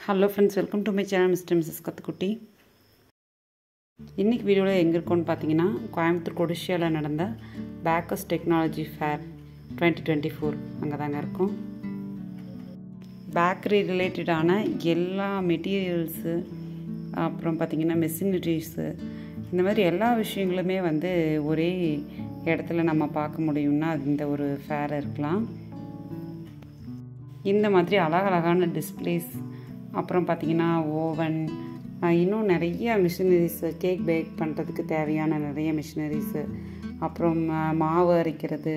Hello friends, welcome to my channel mister missus Kathukutty. இன்றைக்கி வீடியோவில் எங்கே இருக்கோன்னு பார்த்தீங்கன்னா, கோயம்புத்தூர் கொடிஷியாவில் நடந்த பேக்கர்ஸ் டெக்னாலஜி ஃபேர் 2024 அங்கே தாங்க இருக்கும். பேக்கரி ரிலேட்டடான எல்லா மெட்டீரியல்ஸு, அப்புறம் பார்த்திங்கன்னா மெஷினரிஸு, இந்த மாதிரி எல்லா விஷயங்களுமே வந்து ஒரே இடத்துல நம்ம பார்க்க முடியும்னா அது இந்த ஒரு ஃபேர் இருக்கலாம். இந்த மாதிரி அழகழகான டிஸ்பிளேஸ், அப்புறம் பார்த்திங்கன்னா ஓவன், இன்னும் நிறைய மிஷினரிஸு, கேக் பேக் பண்ணுறதுக்கு தேவையான நிறைய மிஷினரிஸு, அப்புறம் மாவு அரைக்கிறது,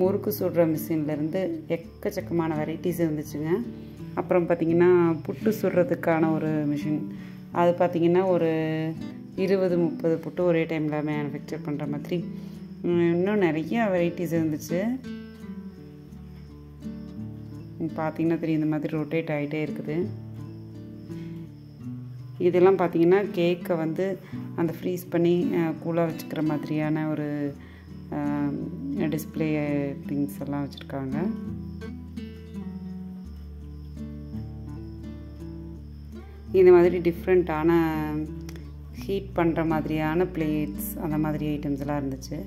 முறுக்கு சுடுற மிஷின்லேருந்து எக்கச்சக்கமான வெரைட்டிஸ் இருந்துச்சுங்க. அப்புறம் பார்த்திங்கன்னா புட்டு சுடுறதுக்கான ஒரு மிஷின், அது பார்த்திங்கன்னா ஒரு 20-30 புட்டு ஒரே டைமில் மேனுஃபேக்சர் பண்ணுற மாதிரி இன்னும் நிறைய வெரைட்டிஸ் இருந்துச்சு. பார்த்திங்கன்னா தெரியும், இந்த மாதிரி ரொட்டேட் ஆகிட்டே இருக்குது. இதெல்லாம் பார்த்திங்கன்னா கேக்கை வந்து அந்த ஃப்ரீஸ் பண்ணி கூலாக வச்சுக்கிற மாதிரியான ஒரு டிஸ்பிளே திங்ஸ் எல்லாம் வச்சுருக்காங்க. இந்த மாதிரி டிஃப்ரெண்ட்டான ஹீட் பண்ணுற மாதிரியான பிளேட்ஸ், அந்த மாதிரி ஐட்டம்ஸ் எல்லாம் இருந்துச்சு.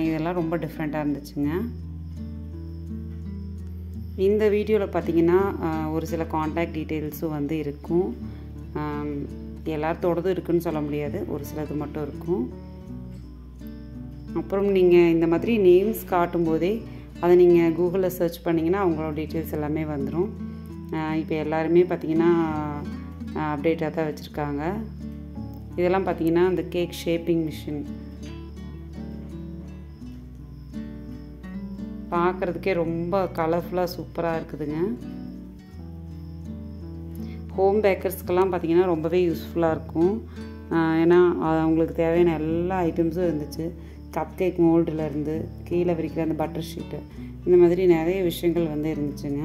இதெல்லாம் ரொம்ப டிஃப்ரெண்ட்டாக இருந்துச்சுங்க. இந்த வீடியோவில் பார்த்திங்கன்னா ஒரு சில காண்டாக்ட் டீட்டெயில்ஸும் வந்து இருக்கும். எல்லாத்தோடதும் இருக்குதுன்னு சொல்ல முடியாது, ஒரு சிலது மட்டும் இருக்கும். அப்புறம் நீங்கள் இந்த மாதிரி நேம்ஸ் காட்டும்போதே அதை நீங்கள் கூகுளில் சர்ச் பண்ணிங்கன்னா அவங்களோட டீட்டெயில்ஸ் எல்லாமே வந்துடும். இப்போ எல்லாருமே பார்த்திங்கன்னா அப்டேட்டாக தான் வச்சுருக்காங்க. இதெல்லாம் பார்த்திங்கன்னா அந்த கேக் ஷேப்பிங் மிஷின் பார்க்குறதுக்கே ரொம்ப கலர்ஃபுல்லாக சூப்பராக இருக்குதுங்க. ஹோம் பேக்கர்ஸ்க்கெல்லாம் பார்த்திங்கன்னா ரொம்பவே யூஸ்ஃபுல்லாக இருக்கும். ஏன்னா அவங்களுக்கு தேவையான எல்லா ஐட்டம்ஸும் இருந்துச்சு. கப் கேக் மோல்டுலேருந்து கீழே விரிக்கிற அந்த பட்டர் ஷீட்டு, இந்த மாதிரி நிறைய விஷயங்கள் வந்து இருந்துச்சுங்க.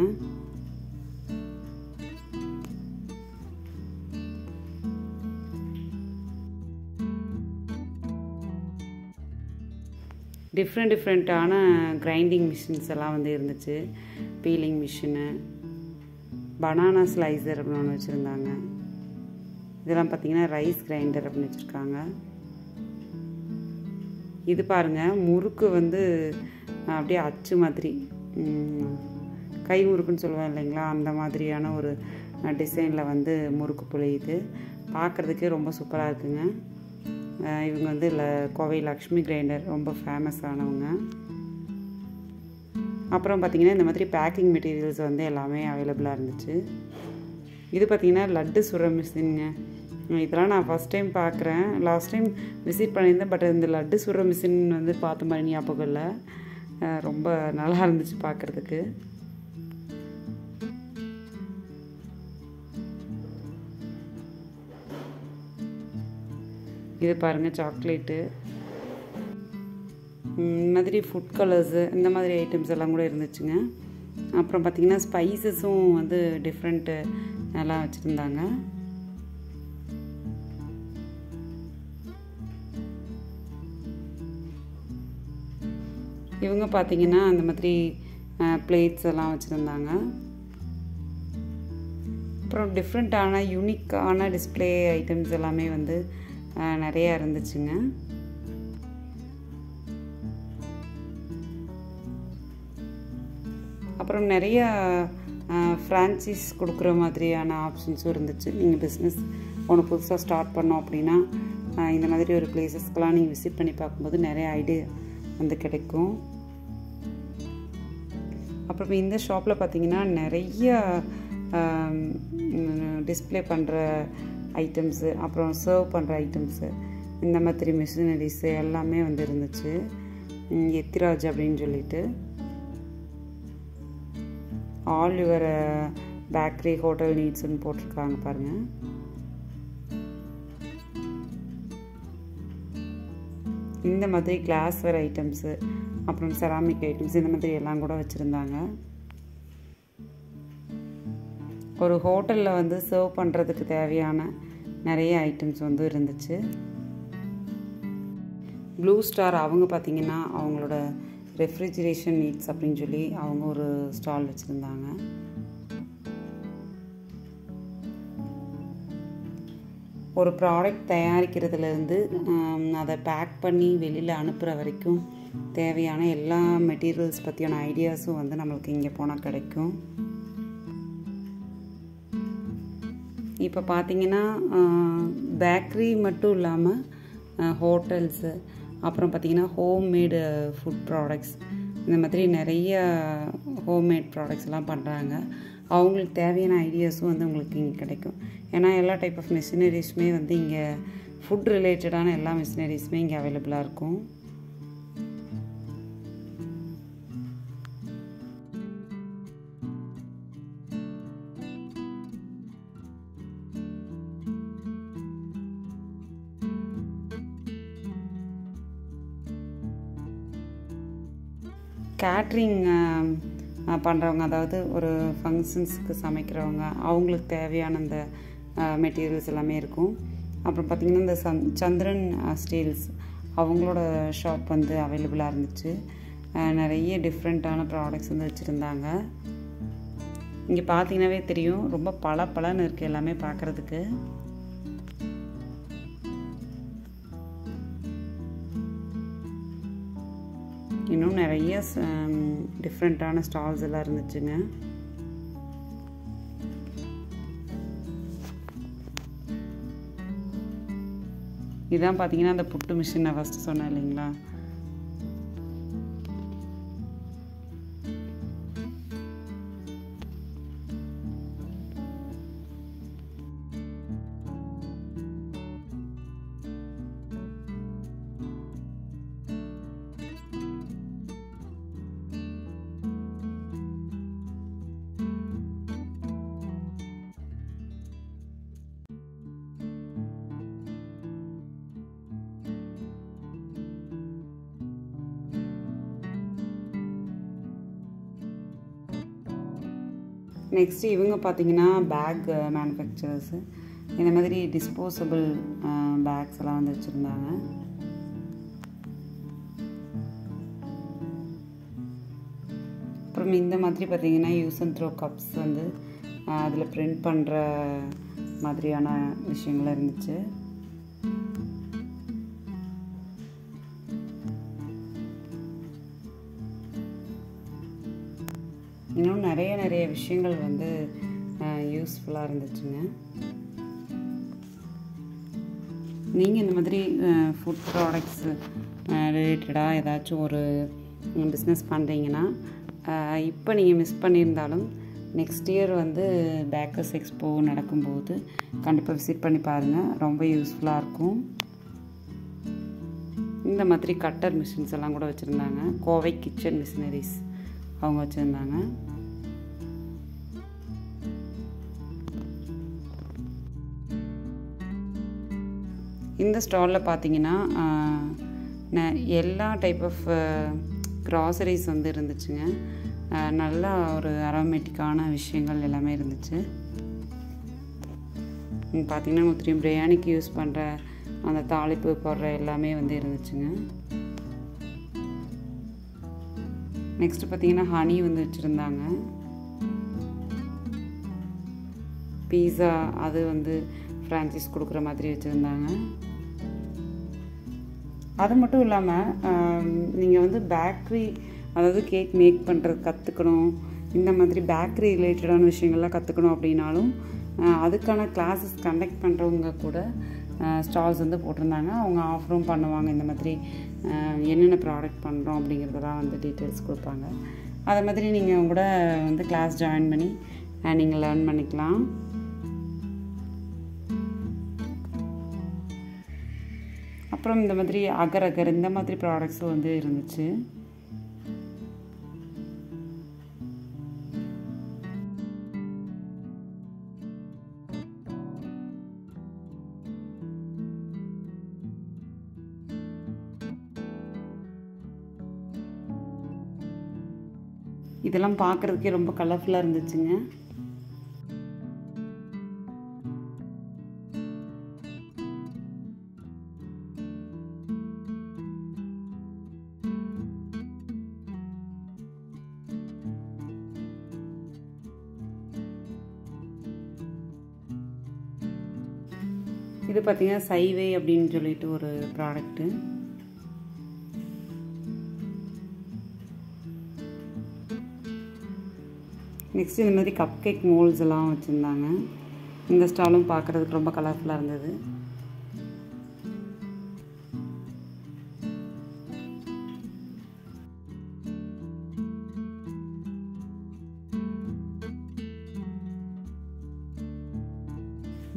டிஃப்ரெண்ட்டான கிரைண்டிங் மிஷின்ஸ் எல்லாம் வந்து இருந்துச்சு. பீலிங் மிஷினு, பனானா ஸ்லைசர் அப்படின்னு ஒன்று வச்சுருந்தாங்க. இதெல்லாம் பார்த்திங்கன்னா ரைஸ் கிரைண்டர் அப்படின்னு வச்சுருக்காங்க. இது பாருங்கள், முறுக்கு வந்து அப்படியே அச்சு மாதிரி, கை முறுக்குன்னு சொல்லுவேன் இல்லைங்களா, அந்த மாதிரியான ஒரு டிசைனில் வந்து முறுக்கு புளியுது. பார்க்குறதுக்கே ரொம்ப சூப்பராக இருக்குங்க. இவங்க வந்து கோவை லக்ஷ்மி கிரைண்டர் ரொம்ப ஃபேமஸ் ஆனவங்க. அப்புறம் பார்த்திங்கன்னா இந்த மாதிரி பேக்கிங் மெட்டீரியல்ஸ் வந்து எல்லாமே அவைலபிளாக இருந்துச்சு. இது பார்த்திங்கன்னா லட்டு சுடுற மிஷினுங்க. இதெல்லாம் நான் ஃபஸ்ட் டைம் பார்க்குறேன். லாஸ்ட் டைம் விசிட் பண்ணியிருந்தேன், பட் இந்த லட்டு சுடுற மிஷின் வந்து பார்த்த மாதிரி ஞாபகம் இல்லை. ரொம்ப நல்லா இருந்துச்சு பார்க்குறதுக்கு. இது பாருங்கள், சாக்லேட்டு, இந்த மாதிரி ஃபுட் கலர்ஸு, இந்த மாதிரி ஐட்டம்ஸ் எல்லாம் கூட இருந்துச்சுங்க. அப்புறம் பார்த்திங்கன்னா ஸ்பைசஸும் வந்து டிஃப்ரெண்ட்டு எல்லாம் வச்சுருந்தாங்க. இவங்க பார்த்திங்கன்னா அந்த மாதிரி பிளேட்ஸ் எல்லாம் வச்சுருந்தாங்க. அப்புறம் டிஃப்ரெண்ட்டான யூனிக்கான டிஸ்பிளே ஐட்டம்ஸ் எல்லாமே வந்து நிறையா இருந்துச்சுங்க. அப்புறம் நிறைய ஃப்ரான்ச்சைஸ் கொடுக்குற மாதிரியான ஆப்ஷன்ஸும் இருந்துச்சு. நீங்கள் பிஸ்னஸ் ஒன்று புதுசாக ஸ்டார்ட் பண்ணோம் அப்படின்னா இந்த மாதிரி ஒரு பிளேசஸ்க்கெலாம் நீங்கள் விசிட் பண்ணி பார்க்கும்போது நிறைய ஐடியா வந்து கிடைக்கும். அப்புறம் இந்த ஷாப்பில் பார்த்திங்கன்னா நிறைய டிஸ்பிளே பண்ணுற ஐட்டம்ஸு, அப்புறம் சர்வ் பண்ணுற ஐட்டம்ஸு, இந்த மாதிரி மிஷினரிஸு எல்லாமே வந்து இருந்துச்சு. எத்திராஜ் அப்படின்னு சொல்லிட்டு ஆல் யுவர் பேக்கரி ஹோட்டல் நீட்ஸ்ன்னு போட்டிருக்காங்க பாருங்கள். இந்த மாதிரி கிளாஸ்வேர் ஐட்டம்ஸு, அப்புறம் செராமிக் ஐட்டம்ஸ், இந்த மாதிரி எல்லாம் கூட வச்சுருந்தாங்க. ஒரு ஹோட்டலில் வந்து சர்வ் பண்ணுறதுக்கு தேவையான நிறைய ஐட்டம்ஸ் வந்து இருந்துச்சு. ப்ளூ ஸ்டார் அவங்க பார்த்திங்கன்னா அவங்களோட ரெஃப்ரிஜரேஷன் நீட்ஸ் அப்படின்னு சொல்லி அவங்க ஒரு ஸ்டால் வச்சுருந்தாங்க. ஒரு ப்ராடக்ட் தயாரிக்கிறதுலேருந்து அதை பேக் பண்ணி வெளியில் அனுப்புகிற வரைக்கும் தேவையான எல்லா மெட்டீரியல்ஸ் பற்றியான ஐடியாஸும் வந்து நம்மளுக்கு இங்கே போனால் கிடைக்கும். இப்போ பார்த்திங்கன்னா பேக்கரி மட்டும் இல்லாமல் ஹோட்டல்ஸு, அப்புறம் பார்த்திங்கன்னா ஹோம்மேடு ஃபுட் ப்ராடக்ட்ஸ், இந்த மாதிரி நிறைய ஹோம்மேட் ப்ராடக்ட்ஸ்லாம் பண்ணுறாங்க. அவங்களுக்கு தேவையான ஐடியாஸும் வந்து உங்களுக்கு இங்கே கிடைக்கும். ஏன்னா எல்லா டைப் ஆஃப் மிஷினரிஸுமே வந்து இங்கே ஃபுட் ரிலேட்டடான எல்லா மிஷினரிஸுமே இங்கே அவைலபிளாக இருக்கும். கேட்ரிங் பண்ணுறவங்க, அதாவது ஒரு ஃபங்க்ஷன்ஸுக்கு சமைக்கிறவங்க, அவங்களுக்கு தேவையான அந்த மெட்டீரியல்ஸ் எல்லாமே இருக்கும். அப்புறம் பார்த்திங்கன்னா இந்த சந்திரன் ஸ்டீல்ஸ் அவங்களோட ஷாப் வந்து அவைலபிளாக இருந்துச்சு. நிறைய டிஃப்ரெண்ட்டான ப்ராடக்ட்ஸ் வந்து வச்சுருந்தாங்க. இங்கே பார்த்தீங்கன்னாவே தெரியும், ரொம்ப பளபளன்னு இருக்குது எல்லாமே பார்க்குறதுக்கு. இன்னும் நிறைய டிஃப்ரெண்ட்டான ஸ்டால்ஸ் எல்லாம் இருந்துச்சுங்க. இதான் பார்த்தீங்கன்னா அந்த புட்டு மிஷின் நான் ஃபஸ்ட்டு சொன்னேன் இல்லைங்களா, நெக்ஸ்ட்டு இவங்க பார்த்திங்கன்னா பேக் மேனுஃபேக்சரர்ஸு. இந்த மாதிரி டிஸ்போசபிள் பேக்ஸ் எல்லாம் வந்து வச்சுருந்தாங்க. அப்புறம் இந்த மாதிரி பார்த்திங்கன்னா யூஸ் அண்ட் த்ரோ கப்ஸ் வந்து அதில் பிரிண்ட் பண்ணுற மாதிரியான விஷயங்களும் இருந்துச்சு. இன்னும் நிறைய விஷயங்கள் வந்து யூஸ்ஃபுல்லாக இருந்துச்சுங்க. நீங்கள் இந்த மாதிரி ஃபுட் ப்ராடக்ட்ஸு ரிலேட்டடாக ஏதாச்சும் ஒரு பிஸ்னஸ் பண்ணுறீங்கன்னா, இப்போ நீங்கள் மிஸ் பண்ணியிருந்தாலும் நெக்ஸ்ட் இயர் வந்து பேக்கர்ஸ் எக்ஸ்போ நடக்கும்போது கண்டிப்பாக விசிட் பண்ணி பாருங்கள், ரொம்ப யூஸ்ஃபுல்லாக இருக்கும். இந்த மாதிரி கட்டர் மிஷின்ஸ் எல்லாம் கூட வச்சுருந்தாங்க. கோவை கிச்சன் மிஷினரிஸ் அவங்க வச்சுருந்தாங்க. இந்த ஸ்டாலில் பார்த்தீங்கன்னா எல்லா டைப் ஆஃப் க்ராசரிஸ் வந்து இருந்துச்சுங்க. நல்லா ஒரு அரோமேட்டிக்கான விஷயங்கள் எல்லாமே இருந்துச்சு. பார்த்திங்கன்னா திரும்பி பிரியாணிக்கு யூஸ் பண்ணுற அந்த தாளிப்பு போடுற எல்லாமே வந்து இருந்துச்சுங்க. நெக்ஸ்ட்டு பார்த்திங்கன்னா ஹனி வந்து வச்சுருந்தாங்க. பீஸா அது வந்து ஃப்ரான்ச்சைஸ் கொடுக்குற மாதிரி வச்சுருந்தாங்க. அது மட்டும் இல்லாமல் நீங்கள் வந்து பேக்கரி, அதாவது கேக் மேக் பண்ணுறது கற்றுக்கணும், இந்த மாதிரி பேக்கரி ரிலேட்டடான விஷயங்கள்லாம் கற்றுக்கணும் அப்படின்னாலும் அதுக்கான கிளாஸஸ் கண்டக்ட் பண்ணுறவங்க கூட ஸ்டால்ஸ் வந்து போட்டிருந்தாங்க. அவங்க ஆஃபரும் பண்ணுவாங்க. இந்த மாதிரி என்னென்ன ப்ராடக்ட் பண்ணுறோம் அப்படிங்கிறதெல்லாம் வந்து டீட்டெயில்ஸ் கொடுப்பாங்க. அதை மாதிரி நீங்கள் கூட வந்து கிளாஸ் ஜாயின் பண்ணி நீங்கள் லேர்ன் பண்ணிக்கலாம். அப்புறம் இந்த மாதிரி அகர் இந்த மாதிரி ப்ராடக்ட்ஸும் வந்து இருந்துச்சு. இதெல்லாம் பார்க்குறதுக்கே ரொம்ப கலர்ஃபுல்லாக இருந்துச்சுங்க. இது பார்த்திங்கன்னா சைவே அப்படின்னு சொல்லிட்டு ஒரு ப்ராடக்ட்டு. நெக்ஸ்ட் இந்த மாதிரி கப் கேக் மோல்ஸ் எல்லாம் வச்சுருந்தாங்க. இந்த ஸ்டாலும் பார்க்குறதுக்கு ரொம்ப கலர்ஃபுல்லாக இருந்தது.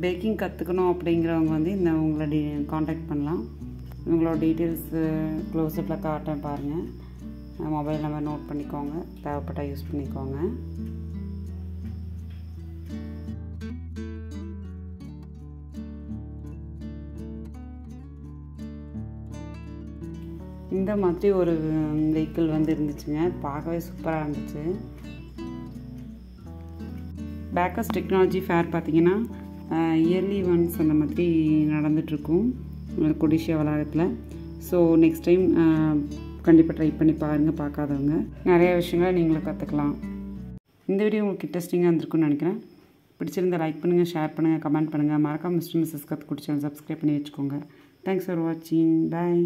பேக்கிங் கற்றுக்கணும் அப்படிங்கிறவங்க வந்து உங்களை காண்டாக்ட் பண்ணலாம். உங்களோட டீட்டெயில்ஸு க்ளோஸ்அப்பில் காட்டேன் பாருங்கள். மொபைல் நம்பர் நோட் பண்ணிக்கோங்க, தேவைப்பட்டால் யூஸ் பண்ணிக்கோங்க. இந்த மாதிரி ஒரு வெஹிக்கிள் வந்து இருந்துச்சுங்க. பார்க்கவே சூப்பராக இருந்துச்சு. பேக்கர்ஸ் டெக்னாலஜி ஃபேர் பார்த்திங்கன்னா இயர்லி ஒன்ஸ் அந்த மாதிரி நடந்துகிட்ருக்கும் கொடிஷியா வளாகத்தில். ஸோ நெக்ஸ்ட் டைம் கண்டிப்பாக ட்ரை பண்ணி பாருங்கள். பார்க்காதவங்க நிறைய விஷயங்களை நீங்களும் கற்றுக்கலாம். இந்த வீடியோ உங்களுக்கு இன்ட்ரெஸ்டிங்காக இருந்திருக்குன்னு நினைக்கிறேன். பிடிச்சிருந்தால் லைக் பண்ணுங்கள், ஷேர் பண்ணுங்கள், கமெண்ட் பண்ணுங்கள். மறக்காம மிஸ்டர் மிஸ்ஸஸ் கற்றுக்குடி சேனல் சப்ஸ்கிரைப் பண்ணி வச்சுக்கோங்க. தேங்க்ஸ் ஃபார் வாட்சிங். பாய்.